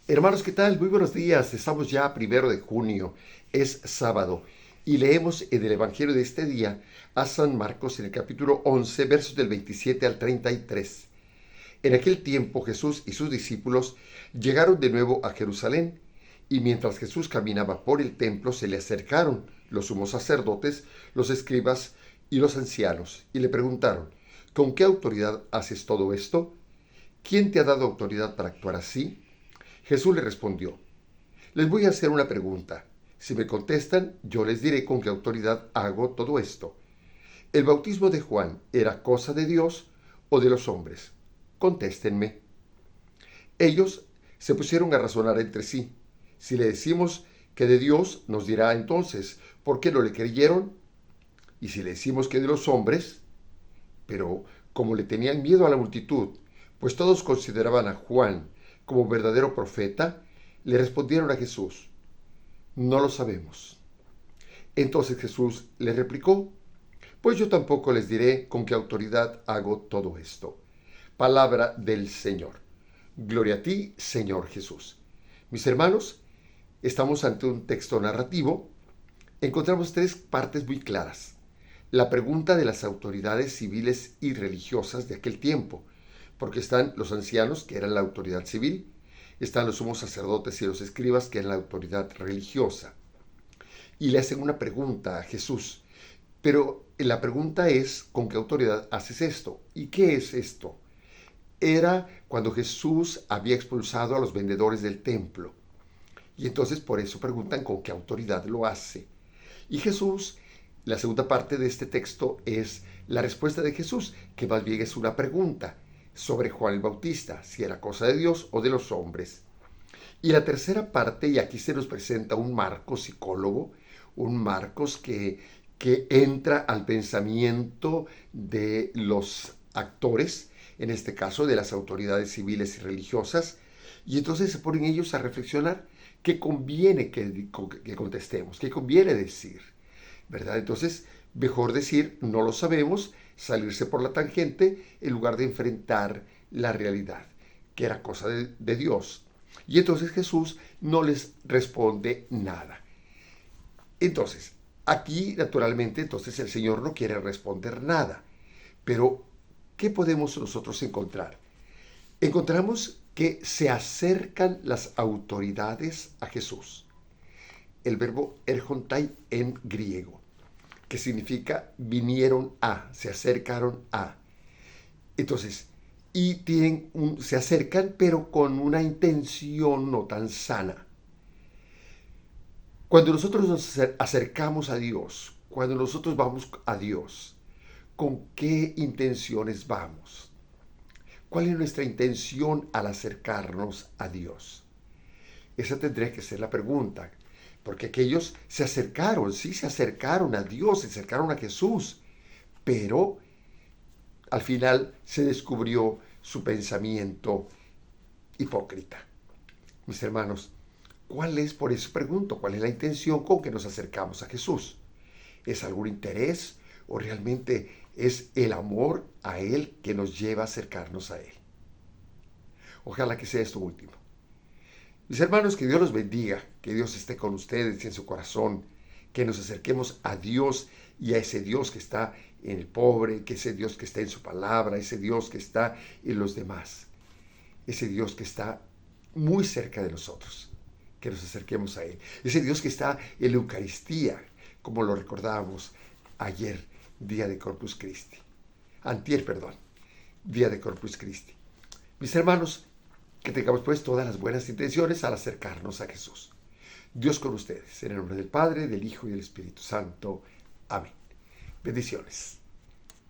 Hermanos, ¿qué tal? Muy buenos días. Estamos ya a 1 de junio, es sábado, y leemos en el Evangelio de este día a San Marcos en el capítulo 11, versos del 27 al 33. En aquel tiempo Jesús y sus discípulos llegaron de nuevo a Jerusalén, y mientras Jesús caminaba por el templo se le acercaron los sumos sacerdotes, los escribas y los ancianos, y le preguntaron: ¿con qué autoridad haces todo esto? ¿Quién te ha dado autoridad para actuar así? Jesús le respondió: les voy a hacer una pregunta. Si me contestan, yo les diré con qué autoridad hago todo esto. ¿El bautismo de Juan era cosa de Dios o de los hombres? Contéstenme. Ellos se pusieron a razonar entre sí. Si le decimos que de Dios, nos dirá entonces: ¿por qué no le creyeron? Y si le decimos que de los hombres, pero como le tenían miedo a la multitud, pues todos consideraban a Juan como verdadero profeta, le respondieron a Jesús: no lo sabemos. Entonces Jesús les replicó: pues yo tampoco les diré con qué autoridad hago todo esto. Palabra del Señor. Gloria a ti, Señor Jesús. Mis hermanos, estamos ante un texto narrativo. Encontramos tres partes muy claras. La pregunta de las autoridades civiles y religiosas de aquel tiempo, porque están los ancianos, que eran la autoridad civil, están los sumos sacerdotes y los escribas, que eran la autoridad religiosa. Y le hacen una pregunta a Jesús, pero la pregunta es: ¿con qué autoridad haces esto? ¿Y qué es esto? Era cuando Jesús había expulsado a los vendedores del templo. Y entonces por eso preguntan con qué autoridad lo hace. Y Jesús, la segunda parte de este texto es la respuesta de Jesús, que más bien es una pregunta sobre Juan el Bautista, si era cosa de Dios o de los hombres. Y la tercera parte, y aquí se nos presenta un Marcos psicólogo, un Marcos que entra al pensamiento de los actores, en este caso de las autoridades civiles y religiosas, y entonces se ponen ellos a reflexionar qué conviene que contestemos, qué conviene decir, ¿verdad? Entonces, mejor decir no lo sabemos, salirse por la tangente, en lugar de enfrentar la realidad, que era cosa de Dios. Y entonces Jesús no les responde nada. Entonces, aquí naturalmente, entonces el Señor no quiere responder nada. Pero, ¿qué podemos nosotros encontrar? Encontramos que se acercan las autoridades a Jesús. El verbo erjontai en griego, que significa vinieron a, se acercaron a. Entonces, se acercan, pero con una intención no tan sana. Cuando nosotros nos acercamos a Dios, cuando nosotros vamos a Dios, ¿con qué intenciones vamos? ¿Cuál es nuestra intención al acercarnos a Dios? Esa tendría que ser la pregunta, porque aquellos se acercaron, sí se acercaron a Dios, se acercaron a Jesús, pero al final se descubrió su pensamiento hipócrita. Mis hermanos, por eso pregunto, ¿cuál es la intención con que nos acercamos a Jesús? ¿Es algún interés o realmente es el amor a Él que nos lleva a acercarnos a Él? Ojalá que sea esto último. Mis hermanos, que Dios los bendiga, que Dios esté con ustedes y en su corazón, que nos acerquemos a Dios y a ese Dios que está en el pobre, que ese Dios que está en su palabra, ese Dios que está en los demás, ese Dios que está muy cerca de nosotros, que nos acerquemos a Él, ese Dios que está en la Eucaristía, como lo recordábamos ayer, día de Corpus Christi, día de Corpus Christi. Mis hermanos, que tengamos pues todas las buenas intenciones al acercarnos a Jesús. Dios con ustedes, en el nombre del Padre, del Hijo y del Espíritu Santo. Amén. Bendiciones.